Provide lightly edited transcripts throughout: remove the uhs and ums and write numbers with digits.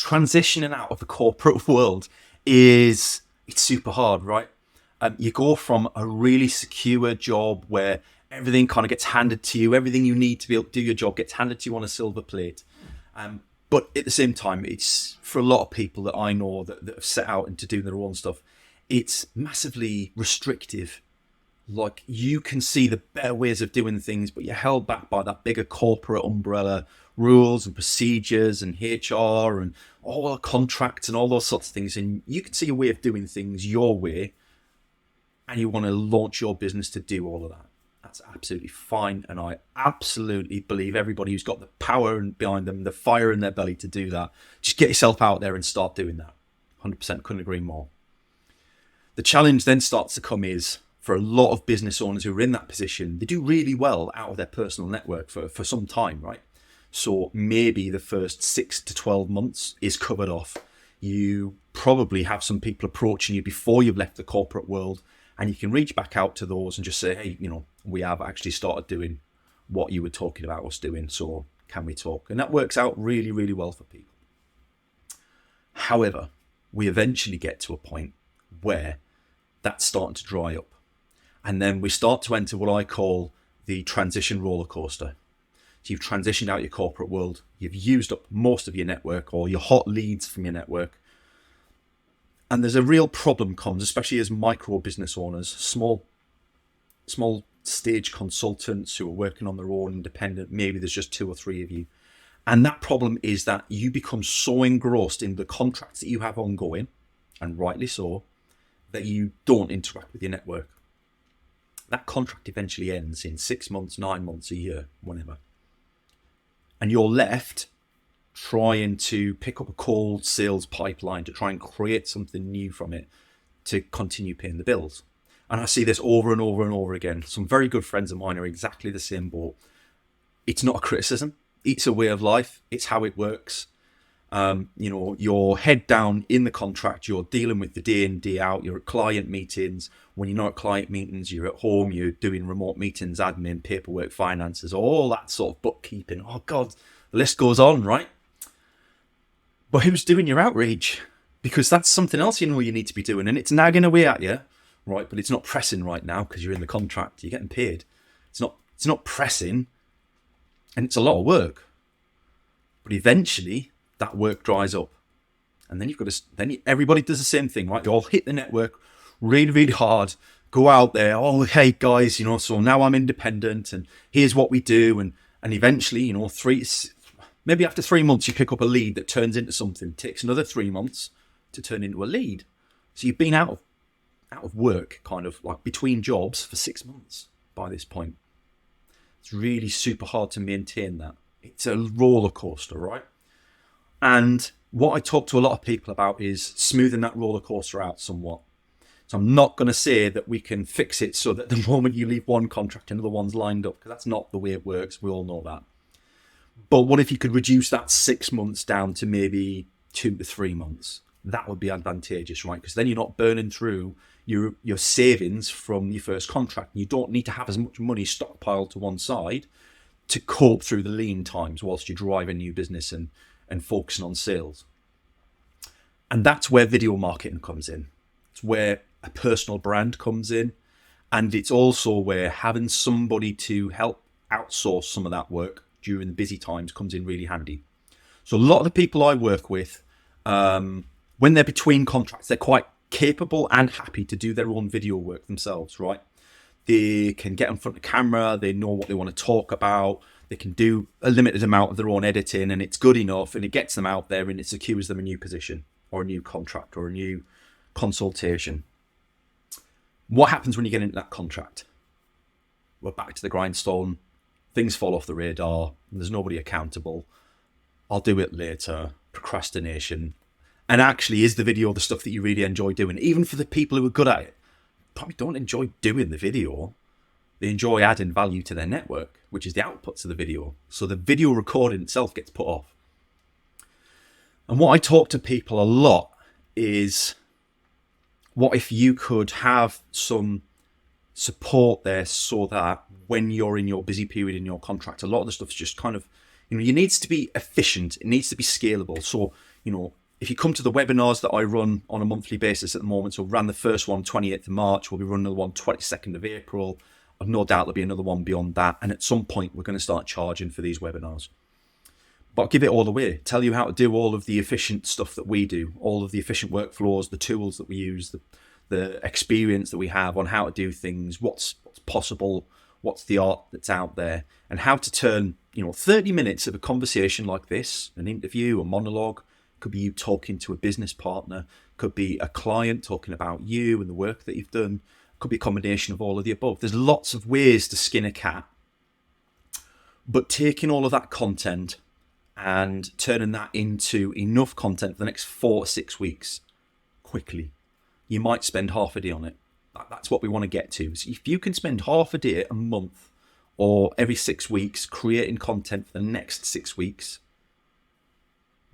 transitioning out of the corporate world it's super hard, right? You go from a really secure job where everything kind of gets handed to you, everything you need to be able to do your job gets handed to you on a silver plate. But at the same time, it's for a lot of people that I know that have set out into doing their own stuff, it's massively restrictive. Like, you can see the better ways of doing things, but you're held back by that bigger corporate umbrella, rules and procedures and HR and all the contracts and all those sorts of things. And you can see a way of doing things your way, and you want to launch your business to do all of that. That's absolutely fine. And I absolutely believe everybody who's got the power behind them, the fire in their belly to do that, just get yourself out there and start doing that. 100% couldn't agree more. The challenge then starts to come is, for a lot of business owners who are in that position, they do really well out of their personal network for some time, right? So maybe the first 6 to 12 months is covered off. You probably have some people approaching you before you've left the corporate world, and you can reach back out to those and just say, hey, we have actually started doing what you were talking about us doing, so can we talk? And that works out really, really well for people. However, we eventually get to a point where that's starting to dry up. And then we start to enter what I call the transition roller coaster. So you've transitioned out your corporate world. You've used up most of your network or your hot leads from your network. And there's a real problem comes, especially as micro business owners, small stage consultants who are working on their own, independent. Maybe there's just 2 or 3 of you. And that problem is that you become so engrossed in the contracts that you have ongoing, and rightly so, that you don't interact with your network. That contract eventually ends in 6 months, 9 months, a year, whenever. And you're left trying to pick up a cold sales pipeline to try and create something new from it to continue paying the bills. And I see this over and over and over again. Some very good friends of mine are exactly the same boat. It's not a criticism. It's a way of life. It's how it works. You're head down in the contract. You're dealing with the day in, day out. You're at client meetings. When you're not at client meetings, you're at home. You're doing remote meetings, admin, paperwork, finances, all that sort of bookkeeping. Oh, God, the list goes on, right? But who's doing your outreach? Because that's something else you need to be doing. And it's nagging away at you, right? But it's not pressing right now because you're in the contract. You're getting paid. It's not pressing. And it's a lot of work. But eventually, that work dries up. And then everybody does the same thing, right? They all hit the network really, really hard. Go out there. Oh, hey, guys, so now I'm independent and here's what we do. And eventually, maybe after 3 months, you pick up a lead that turns into something. It takes another 3 months to turn into a lead. So you've been out of work, kind of like between jobs for 6 months by this point. It's really super hard to maintain that. It's a roller coaster, right? And what I talk to a lot of people about is smoothing that roller coaster out somewhat. So I'm not going to say that we can fix it so that the moment you leave one contract, another one's lined up, because that's not the way it works. We all know that. But what if you could reduce that 6 months down to maybe 2 to 3 months? That would be advantageous, right? Because then you're not burning through your savings from your first contract. You don't need to have as much money stockpiled to one side to cope through the lean times whilst you drive a new business and focusing on sales. And that's where video marketing comes in. It's where a personal brand comes in. And it's also where having somebody to help outsource some of that work during the busy times comes in really handy. So a lot of the people I work with, when they're between contracts, they're quite capable and happy to do their own video work themselves, right? They can get in front of the camera, they know what they want to talk about, they can do a limited amount of their own editing, and it's good enough, and it gets them out there, and it secures them a new position or a new contract or a new consultation. What happens when you get into that contract? We're back to the grindstone. Things fall off the radar. There's nobody accountable. I'll do it later. Procrastination. And actually, is the video the stuff that you really enjoy doing? Even for the people who are good at it, probably don't enjoy doing the video. They enjoy adding value to their network, which is the outputs of the video. So the video recording itself gets put off. And what I talk to people a lot is, what if you could have some support there so that when you're in your busy period in your contract, a lot of the stuff's just kind of, it needs to be efficient. It needs to be scalable. So if you come to the webinars that I run on a monthly basis at the moment, so ran the first one 28th of March, we'll be running another one 22nd of April. I've no doubt there'll be another one beyond that. And at some point, we're going to start charging for these webinars. But I'll give it all away, tell you how to do all of the efficient stuff that we do, all of the efficient workflows, the tools that we use, the experience that we have on how to do things, what's possible, what's the art that's out there, and how to turn 30 minutes of a conversation like this, an interview, a monologue, could be you talking to a business partner, could be a client talking about you and the work that you've done, could be a combination of all of the above. There's lots of ways to skin a cat, but taking all of that content and turning that into enough content for the next 4 to 6 weeks quickly. You might spend half a day on it. That's what we want to get to. So if you can spend half a day a month or every 6 weeks creating content for the next 6 weeks,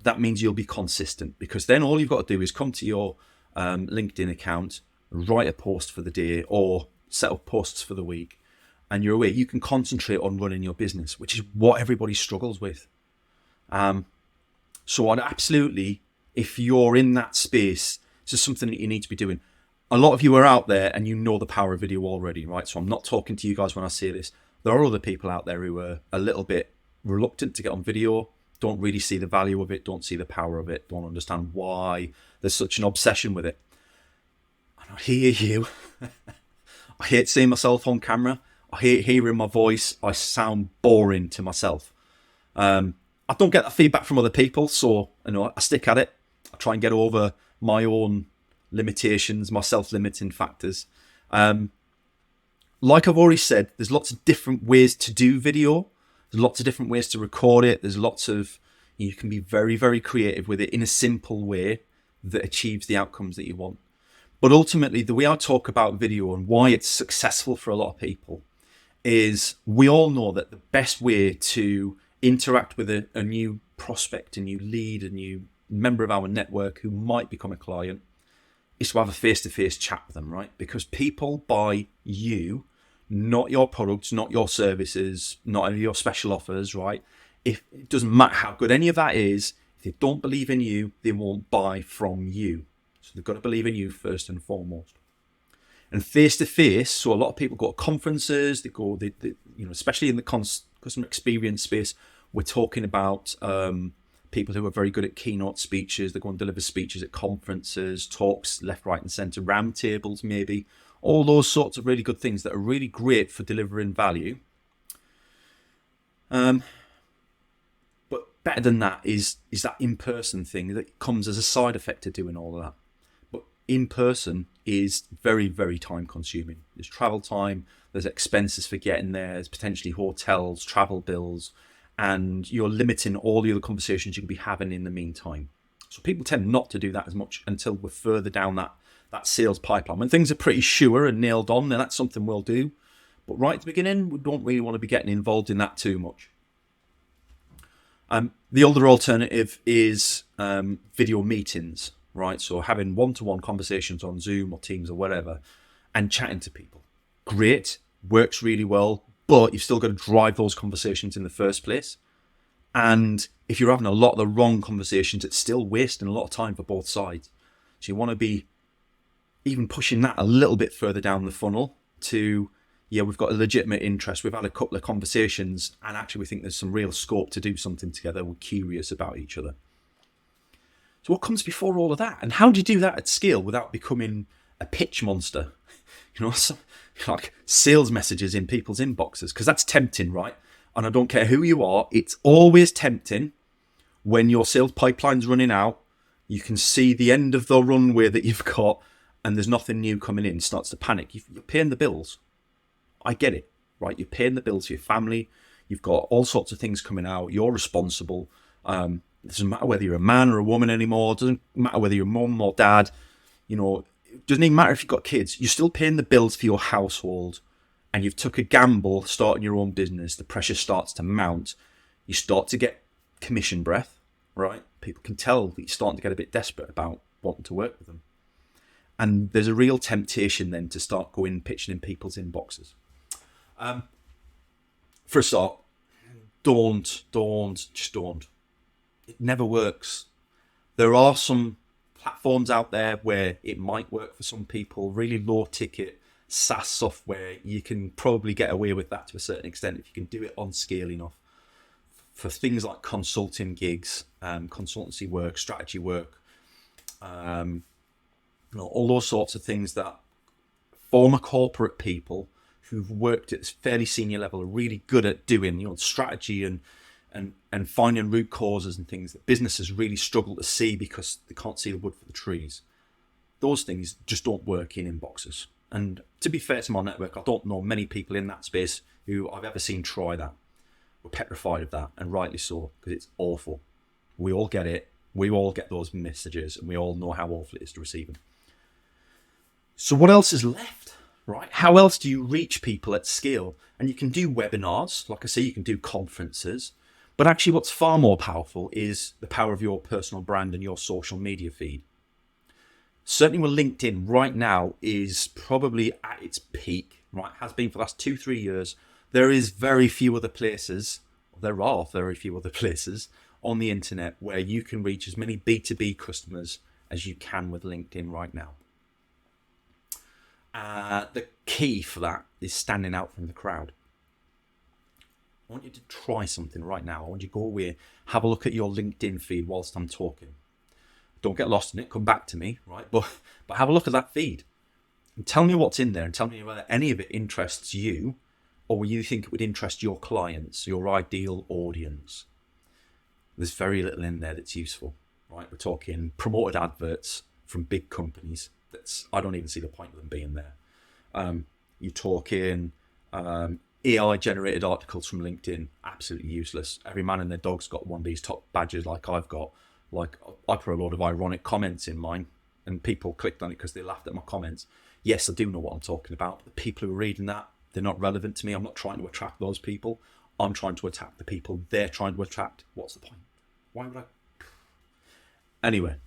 that means you'll be consistent, because then all you've got to do is come to your LinkedIn account, write a post for the day or set up posts for the week, and you're away. You can concentrate on running your business, which is what everybody struggles with. So I'd absolutely, if you're in that space, this is something that you need to be doing. A lot of you are out there and you know the power of video already, right? So I'm not talking to you guys when I say this. There are other people out there who are a little bit reluctant to get on video, don't really see the value of it, don't see the power of it, don't understand why there's such an obsession with it. And I hear you. I hate seeing myself on camera. I hate hearing my voice. I sound boring to myself. I don't get that feedback from other people, so I stick at it. I try and get over my own limitations, my self-limiting factors. Like I've already said, there's lots of different ways to do video. There's lots of different ways to record it. There's lots of, you can be very, very creative with it in a simple way that achieves the outcomes that you want. But ultimately, the way I talk about video and why it's successful for a lot of people is we all know that the best way to interact with a new prospect, a new lead, a new member of our network who might become a client is to have a face-to-face chat with them, right? Because people buy you, not your products, not your services, not any of your special offers, right? If it doesn't matter how good any of that is, if they don't believe in you, they won't buy from you. So they've got to believe in you first and foremost. And face-to-face, so a lot of people go to conferences, they especially in the customer experience space, we're talking about people who are very good at keynote speeches. They go and deliver speeches at conferences, talks left, right, and centre, roundtables maybe. All those sorts of really good things that are really great for delivering value. But better than that is that in-person thing that comes as a side effect of doing all of that. But in-person is very, very time-consuming. There's travel time, there's expenses for getting there, there's potentially hotels, travel bills, and you're limiting all the other conversations you can be having in the meantime. So people tend not to do that as much until we're further down that sales pipeline. When things are pretty sure and nailed on, then that's something we'll do. But right at the beginning, we don't really want to be getting involved in that too much. The other alternative is video meetings, right? So having one-to-one conversations on Zoom or Teams or whatever and chatting to people. Great, works really well, but you've still got to drive those conversations in the first place. And if you're having a lot of the wrong conversations, it's still wasting a lot of time for both sides. So you want to be even pushing that a little bit further down the funnel to, we've got a legitimate interest. We've had a couple of conversations and actually we think there's some real scope to do something together. We're curious about each other. So what comes before all of that? And how do you do that at scale without becoming a pitch monster? Like sales messages in people's inboxes, because that's tempting, right? And I don't care who you are, it's always tempting when your sales pipeline's running out. You can see the end of the runway that you've got and there's nothing new coming in. It starts to panic. You're paying the bills. I get it, right? You're paying the bills for your family. You've got all sorts of things coming out. You're responsible. It doesn't matter whether you're a man or a woman anymore. It doesn't matter whether you're mum or dad. It doesn't even matter if you've got kids. You're still paying the bills for your household, and you've took a gamble starting your own business. The pressure starts to mount. You start to get commission breath, right? People can tell that you're starting to get a bit desperate about wanting to work with them. And there's a real temptation then to start going pitching in people's inboxes. For a start, just don't. It never works. There are some platforms out there where it might work for some people, really low ticket SaaS software. You can probably get away with that to a certain extent if you can do it on scale enough. For things like consulting gigs, consultancy work, strategy work, all those sorts of things that former corporate people who've worked at this fairly senior level are really good at doing, strategy and finding root causes and things that businesses really struggle to see because they can't see the wood for the trees. Those things just don't work in inboxes. And to be fair to my network, I don't know many people in that space who I've ever seen try that. We're petrified of that, and rightly so, because it's awful. We all get it. We all get those messages, and we all know how awful it is to receive them. So what else is left, right? How else do you reach people at scale? And you can do webinars. Like I say, you can do conferences. But actually what's far more powerful is the power of your personal brand and your social media feed. Certainly with LinkedIn right now is probably at its peak, right? Has been for the last 2-3 years. There are very few other places on the internet where you can reach as many B2B customers as you can with LinkedIn right now. The key for that is standing out from the crowd. I want you to try something right now. I want you to go away, have a look at your LinkedIn feed whilst I'm talking. Don't get lost in it. Come back to me, right? But have a look at that feed and tell me what's in there, and tell me whether any of it interests you or you think it would interest your clients, your ideal audience. There's very little in there that's useful, right? We're talking promoted adverts from big companies. I don't even see the point of them being there. You're talking AI-generated articles from LinkedIn, absolutely useless. Every man and their dog's got one of these top badges like I've got. Like, I put a lot of ironic comments in mine, and people clicked on it because they laughed at my comments. Yes, I do know what I'm talking about. But the people who are reading that, they're not relevant to me. I'm not trying to attract those people. I'm trying to attack the people they're trying to attract. What's the point? Why would I? Anyway,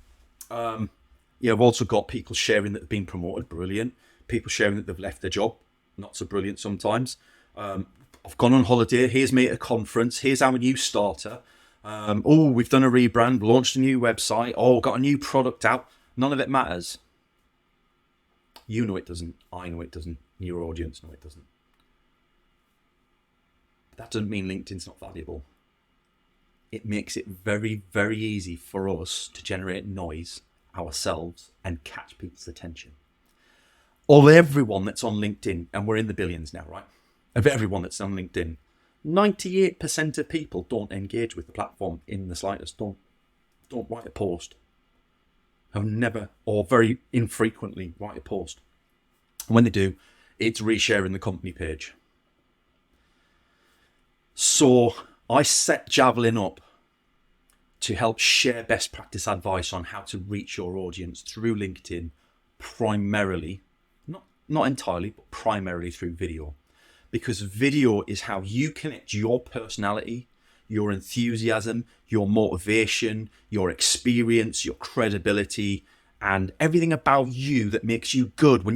I've also got people sharing that they've been promoted, brilliant. People sharing that they've left their job, not so brilliant sometimes. I've gone on holiday. Here's me at a conference. Here's our new starter. We've done a rebrand, launched a new website. Got a new product out. None of it matters. You know it doesn't. I know it doesn't. Your audience know it doesn't. But that doesn't mean LinkedIn's not valuable. It makes it very, very easy for us to generate noise ourselves and catch people's attention. Everyone that's on LinkedIn, and we're in the billions now, right? Of everyone that's on LinkedIn, 98% of people don't engage with the platform in the slightest. Don't write a post. Have never, or very infrequently, write a post. And when they do, it's resharing the company page. So I set Javelin up to help share best practice advice on how to reach your audience through LinkedIn, primarily, not entirely, but primarily through video. Because video is how you connect your personality, your enthusiasm, your motivation, your experience, your credibility, and everything about you that makes you good.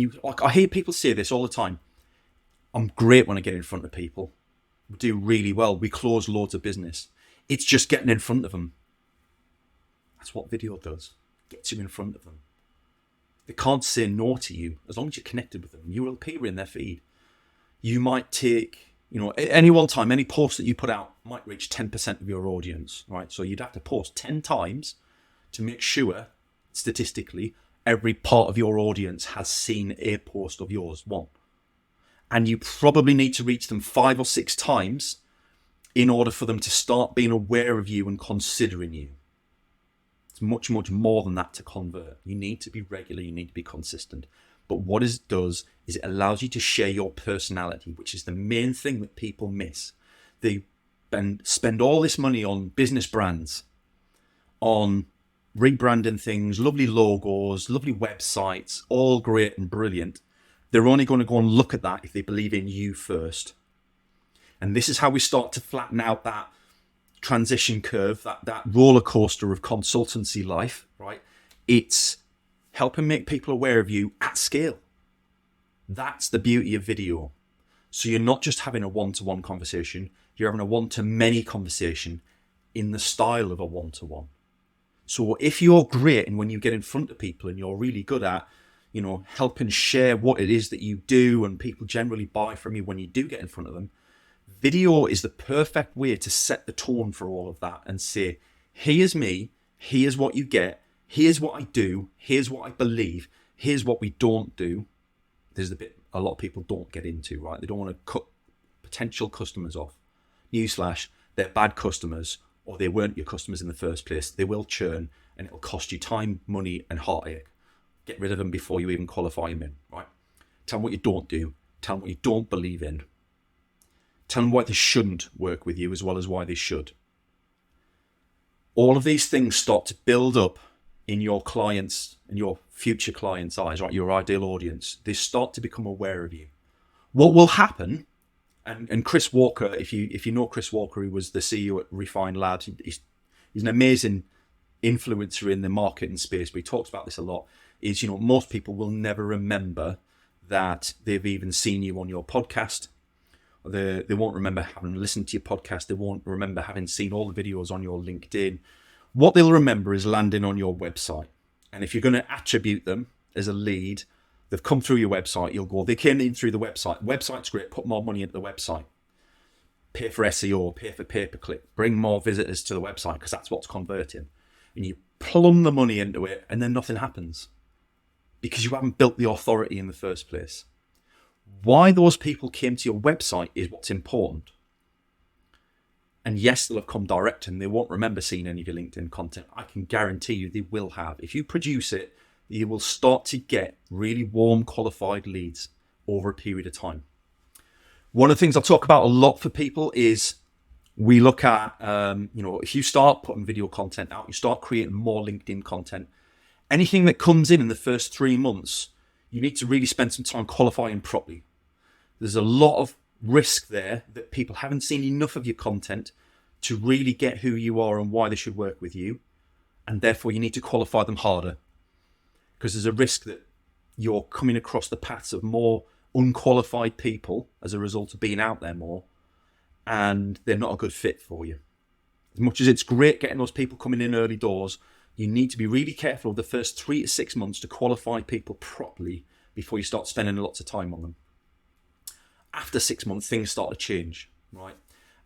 I hear people say this all the time. I'm great when I get in front of people. We do really well. We close loads of business. It's just getting in front of them. That's what video does. Gets you in front of them. They can't say no to you as long as you're connected with them. You will appear in their feed. You might take, at any one time, any post that you put out might reach 10% of your audience, right? So you'd have to post 10 times to make sure, statistically, every part of your audience has seen a post of yours, one. And you probably need to reach them 5 or 6 times in order for them to start being aware of you and considering you. It's much, much more than that to convert. You need to be regular, you need to be consistent. But what it does is it allows you to share your personality, which is the main thing that people miss. They spend all this money on business brands, on rebranding things, lovely logos, lovely websites, all great and brilliant. They're only going to go and look at that if they believe in you first. And this is how we start to flatten out that transition curve, that roller coaster of consultancy life, right? It's helping make people aware of you at scale. That's the beauty of video. So you're not just having a one-to-one conversation, you're having a one-to-many conversation in the style of a one-to-one. So if you're great and when you get in front of people and you're really good at, helping share what it is that you do, and people generally buy from you when you do get in front of them, video is the perfect way to set the tone for all of that and say, here's me, here's what you get, here's what I do, here's what I believe, here's what we don't do. There's the bit a lot of people don't get into, right? They don't want to cut potential customers off. Newsflash, they're bad customers, or they weren't your customers in the first place. They will churn, and it'll cost you time, money, and heartache. Get rid of them before you even qualify them in, right? Tell them what you don't do. Tell them what you don't believe in. Tell them why they shouldn't work with you as well as why they should. All of these things start to build up in your clients and your future clients' eyes, right? Your ideal audience. They start to become aware of you. What will happen, and Chris Walker, if you know Chris Walker, he was the CEO at Refined Labs. He's an amazing influencer in the marketing space, but he talks about this a lot, is, most people will never remember that they've even seen you on your podcast. They won't remember having listened to your podcast. They won't remember having seen all the videos on your LinkedIn. What they'll remember is landing on your website. And if you're going to attribute them as a lead, they've come through your website, you'll go, they came in through the website. Website's great, put more money into the website. Pay for SEO, pay for pay-per-click, bring more visitors to the website because that's what's converting. And you plumb the money into it and then nothing happens because you haven't built the authority in the first place. Why those people came to your website is what's important. And yes, they'll have come direct and they won't remember seeing any of your LinkedIn content. I can guarantee you they will have. If you produce it, you will start to get really warm, qualified leads over a period of time. One of the things I talk about a lot for people is we look at, if you start putting video content out, you start creating more LinkedIn content, anything that comes in the first 3 months, you need to really spend some time qualifying properly. There's a lot of risk there that people haven't seen enough of your content to really get who you are and why they should work with you. And therefore you need to qualify them harder because there's a risk that you're coming across the paths of more unqualified people as a result of being out there more, and they're not a good fit for you. As much as it's great getting those people coming in early doors, you need to be really careful of the first 3 to 6 months to qualify people properly before you start spending lots of time on them. After 6 months, things start to change, right?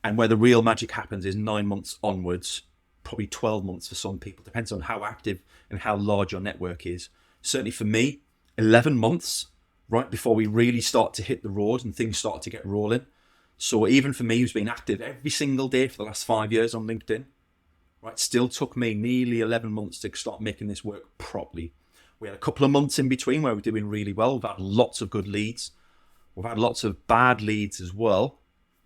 And where the real magic happens is 9 months onwards, probably 12 months for some people. Depends on how active and how large your network is. Certainly for me, 11 months, right before we really start to hit the road and things start to get rolling. So even for me, who's been active every single day for the last 5 years on LinkedIn, right, still took me nearly 11 months to start making this work properly. We had a couple of months in between where we're doing really well. We've had lots of good leads. We've had lots of bad leads as well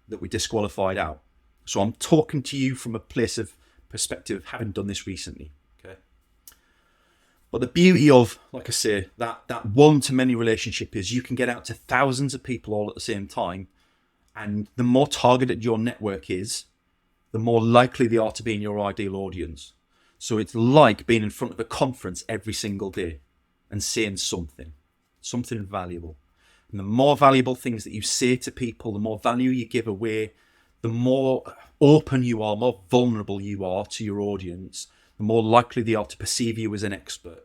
that we disqualified out. So I'm talking to you from a place of perspective of having done this recently. Okay. But the beauty of, like I say, that one-to-many relationship is you can get out to thousands of people all at the same time. And the more targeted your network is, the more likely they are to be in your ideal audience. So it's like being in front of a conference every single day and saying something valuable. And the more valuable things that you say to people, the more value you give away, the more open you are, more vulnerable you are to your audience, the more likely they are to perceive you as an expert.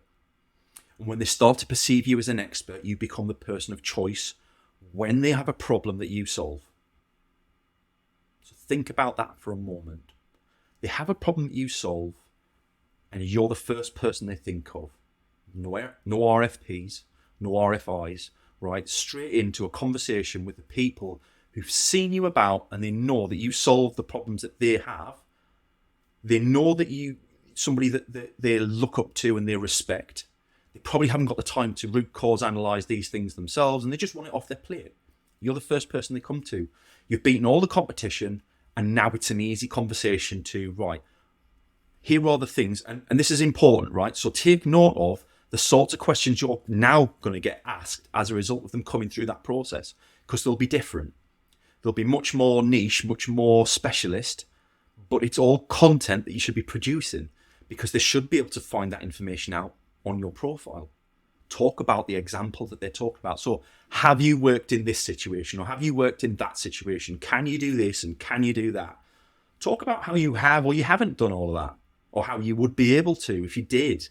And when they start to perceive you as an expert, you become the person of choice when they have a problem that you solve. So think about that for a moment. They have a problem that you solve, and you're the first person they think of. No RFPs, no RFIs, right? Straight into a conversation with the people who've seen you about, and they know that you solve the problems that they have. They know that you somebody that they look up to and they respect. They probably haven't got the time to root cause analyze these things themselves, and they just want it off their plate. You're the first person they come to. You've beaten all the competition, and now it's an easy conversation to, right, here are the things, and this is important, right? So take note of the sorts of questions you're now going to get asked as a result of them coming through that process, because they'll be different. They'll be much more niche, much more specialist, but it's all content that you should be producing, because they should be able to find that information out on your profile. Talk about the example that they're talking about. So have you worked in this situation, or have you worked in that situation? Can you do this and can you do that? Talk about how you have or you haven't done all of that. or how you would be able to if you did.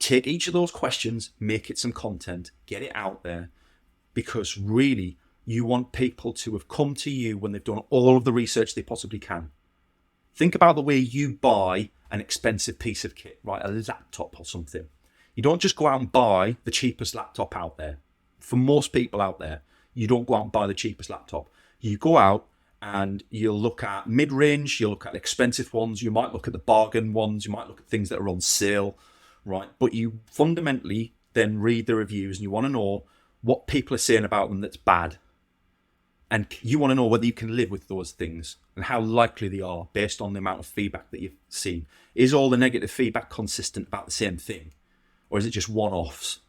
Take each of those questions, make it some content, get it out there, because really you want people to have come to you when they've done all of the research they possibly can. Think about the way you buy an expensive piece of kit, right? A laptop or something. You don't just go out and buy the cheapest laptop out there. For most people out there, you don't go out and buy the cheapest laptop. You go out and you'll look at mid-range, you'll look at expensive ones, you might look at the bargain ones, you might look at things that are on sale, right? But you fundamentally then read the reviews and you want to know what people are saying about them that's bad. And you want to know whether you can live with those things and how likely they are based on the amount of feedback that you've seen. Is all the negative feedback consistent about the same thing? Or is it just one-offs?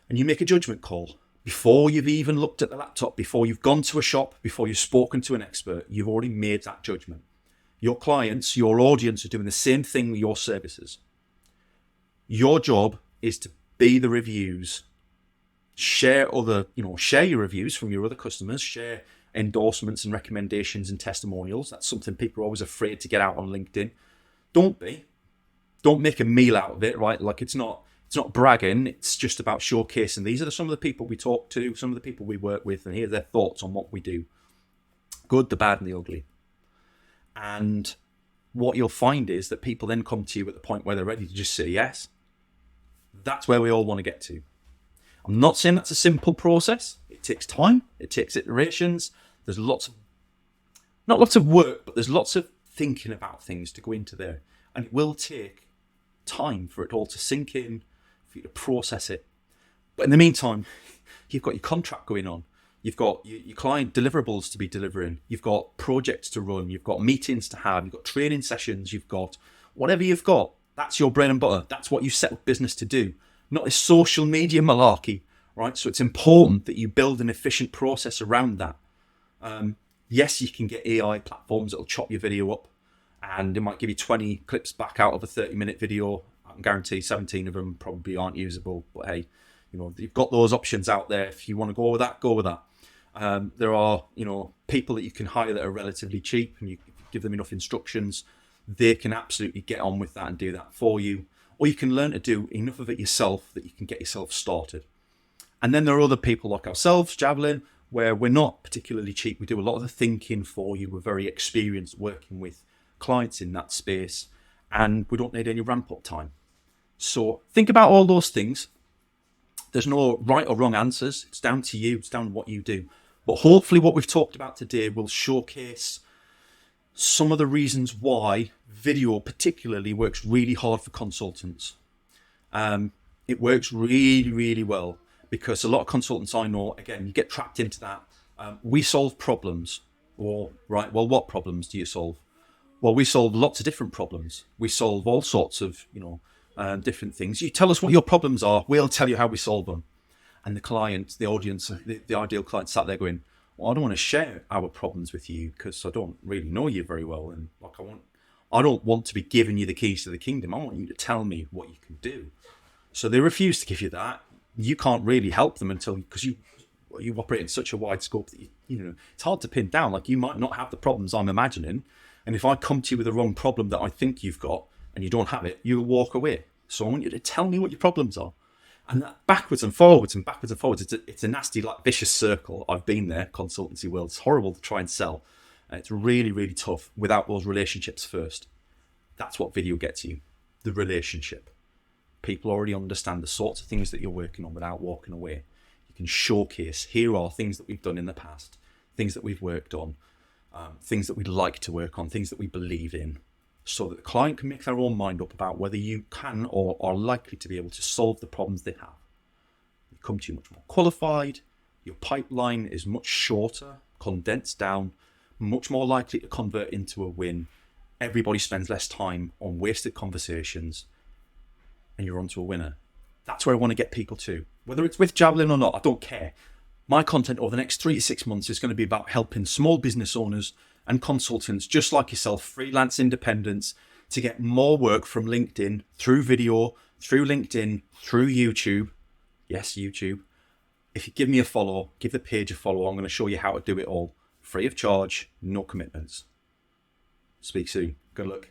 And you make a judgment call. Before you've even looked at the laptop, before you've gone to a shop, before you've spoken to an expert, you've already made that judgment. Your clients, your audience are doing the same thing with your services. Your job is to be the reviews. Share your reviews from your other customers, share endorsements and recommendations and testimonials. That's something people are always afraid to get out on LinkedIn. Don't make a meal out of it, right? Like it's not bragging, it's just about showcasing. These are some of the people we talk to, some of the people we work with, and here's their thoughts on what we do. Good, the bad, and the ugly. And what you'll find is that people then come to you at the point where they're ready to just say yes. That's where we all want to get to. I'm not saying that's a simple process. It takes time. It takes iterations. There's not lots of work, but there's lots of thinking about things to go into there. And it will take time for it all to sink in, for you to process it. But in the meantime, you've got your contract going on. You've got your client deliverables to be delivering. You've got projects to run. You've got meetings to have. You've got training sessions. You've got whatever you've got. That's your bread and butter. That's what you set up business to do. Not this social media malarkey, right? So it's important that you build an efficient process around that. Yes, you can get AI platforms that'll chop your video up and it might give you 20 clips back out of a 30-minute video. I can guarantee 17 of them probably aren't usable. But hey, you've got those options out there. If you want to go with that, go with that. There are, people that you can hire that are relatively cheap, and you give them enough instructions, they can absolutely get on with that and do that for you. Or you can learn to do enough of it yourself that you can get yourself started. And then there are other people like ourselves, Javelin, where we're not particularly cheap. We do a lot of the thinking for you. We're very experienced working with clients in that space, and we don't need any ramp-up time. So think about all those things. There's no right or wrong answers. It's down to you. It's down to what you do. But hopefully what we've talked about today will showcase some of the reasons why video particularly works really hard for consultants. It works really, really well because a lot of consultants I know, again, you get trapped into that. We solve problems. Or, right, well, what problems do you solve? Well, we solve lots of different problems. We solve all sorts of, different things. You tell us what your problems are, we'll tell you how we solve them. And the client, the audience, the ideal client sat there going, well, I don't want to share our problems with you because I don't really know you very well. And I don't want to be giving you the keys to the kingdom. I want you to tell me what you can do. So they refuse to give you that. You can't really help them because you operate in such a wide scope that it's hard to pin down. Like, you might not have the problems I'm imagining. And if I come to you with the wrong problem that I think you've got and you don't have it, you'll walk away. So I want you to tell me what your problems are. And that backwards and forwards and backwards and forwards, it's a nasty, vicious circle. I've been there, consultancy world. It's horrible to try and sell. And it's really, really tough without those relationships first. That's what video gets you, the relationship. People already understand the sorts of things that you're working on without walking away. You can showcase, here are things that we've done in the past, things that we've worked on, things that we'd like to work on, things that we believe in, so that the client can make their own mind up about whether you can or are likely to be able to solve the problems they have. You come to you much more qualified, your pipeline is much shorter, condensed down, much more likely to convert into a win. Everybody spends less time on wasted conversations, and you're onto a winner. That's where I want to get people to. Whether it's with Javelin or not, I don't care. My content over the next 3 to 6 months is going to be about helping small business owners and consultants just like yourself, freelance independents, to get more work from LinkedIn, through video, through LinkedIn, through YouTube. Yes, YouTube. If you give me a follow, give the page a follow, I'm going to show you how to do it all. Free of charge, no commitments. Speak soon. Good luck.